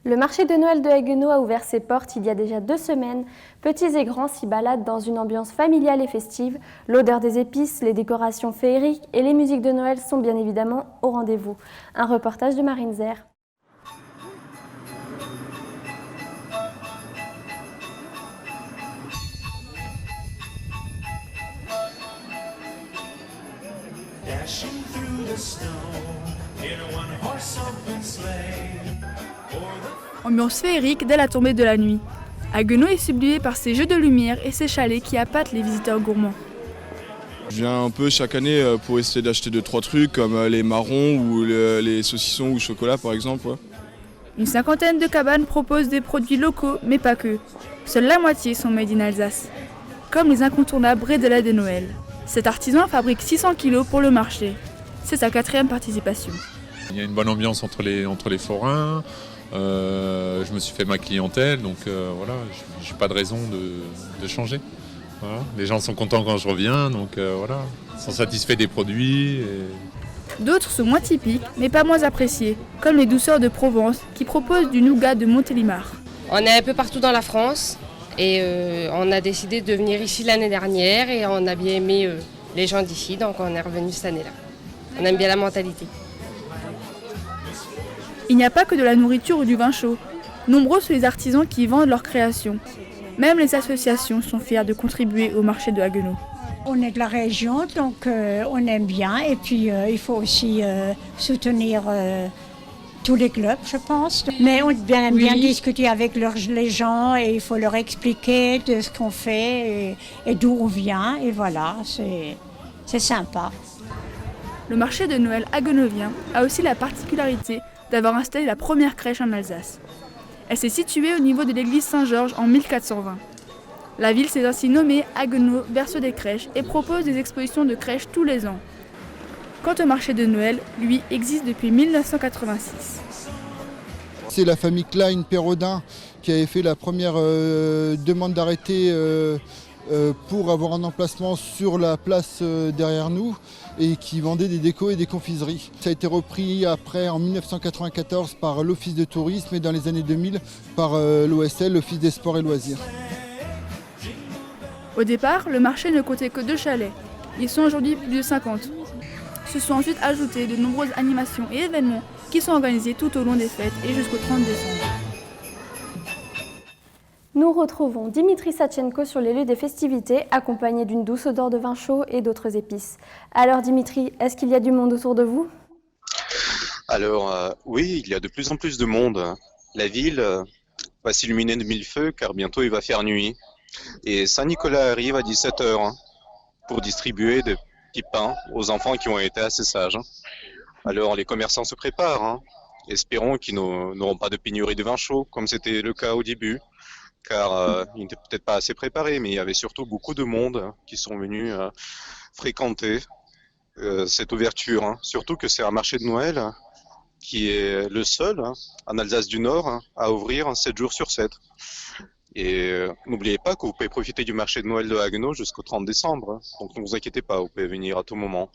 Le marché de Noël de Haguenau a ouvert ses portes il y a déjà 2 semaines. Petits et grands s'y baladent dans une ambiance familiale et festive. L'odeur des épices, les décorations féeriques et les musiques de Noël sont bien évidemment au rendez-vous. Un reportage de Marine Zer. Ambiance féerique dès la tombée de la nuit. Haguenau est sublimé par ses jeux de lumière et ses chalets qui appâtent les visiteurs gourmands. Je viens un peu chaque année pour essayer d'acheter 2-3 trucs comme les marrons ou les saucissons ou chocolat par exemple. Ouais. Une cinquantaine de cabanes proposent des produits locaux, mais pas que. Seule la moitié sont made in Alsace. Comme les incontournables bredela de Noël. Cet artisan fabrique 600 kilos pour le marché. C'est sa 4e participation. Il y a une bonne ambiance entre les forains. Je me suis fait ma clientèle, donc voilà, j'ai pas de raison de changer. Voilà. Les gens sont contents quand je reviens, donc voilà, ils sont satisfaits des produits. D'autres sont moins typiques, mais pas moins appréciés, comme les douceurs de Provence, qui proposent du nougat de Montélimar. On est un peu partout dans la France, et on a décidé de venir ici l'année dernière, et on a bien aimé les gens d'ici, donc on est revenu cette année-là. On aime bien la mentalité. Il n'y a pas que de la nourriture ou du vin chaud. Nombreux sont les artisans qui vendent leurs créations. Même les associations sont fières de contribuer au marché de Haguenau. On est de la région, donc on aime bien. Et puis il faut aussi soutenir tous les clubs, je pense. Mais on aime bien discuter avec les gens et il faut leur expliquer de ce qu'on fait et d'où on vient. Et voilà, c'est sympa. Le marché de Noël haguenauvien a aussi la particularité d'avoir installé la première crèche en Alsace. Elle s'est située au niveau de l'église Saint-Georges en 1420. La ville s'est ainsi nommée Haguenau, berceau des crèches, et propose des expositions de crèches tous les ans. Quant au marché de Noël, lui, existe depuis 1986. C'est la famille Klein-Perrodin qui avait fait la première demande d'arrêté pour avoir un emplacement sur la place derrière nous et qui vendait des décos et des confiseries. Ça a été repris après en 1994 par l'Office de tourisme et dans les années 2000 par l'OSL, l'Office des sports et loisirs. Au départ, le marché ne comptait que 2 chalets. Ils sont aujourd'hui plus de 50. Se sont ensuite ajoutées de nombreuses animations et événements qui sont organisés tout au long des fêtes et jusqu'au 30 décembre. Nous retrouvons Dimitri Satchenko sur les lieux des festivités, accompagné d'une douce odeur de vin chaud et d'autres épices. Alors Dimitri, est-ce qu'il y a du monde autour de vous ? Alors oui, il y a de plus en plus de monde. La ville va s'illuminer de 1000 feux car bientôt il va faire nuit. Et Saint-Nicolas arrive à 17h pour distribuer des petits pains aux enfants qui ont été assez sages. Alors les commerçants se préparent. Espérons qu'ils n'auront pas de pénurie de vin chaud comme c'était le cas au début. Car ils n'étaient peut-être pas assez préparés, mais il y avait surtout beaucoup de monde qui sont venus fréquenter cette ouverture. Surtout que c'est un marché de Noël qui est le seul en Alsace du Nord à ouvrir 7 jours sur 7. Et n'oubliez pas que vous pouvez profiter du marché de Noël de Haguenau jusqu'au 30 décembre. Donc ne vous inquiétez pas, vous pouvez venir à tout moment.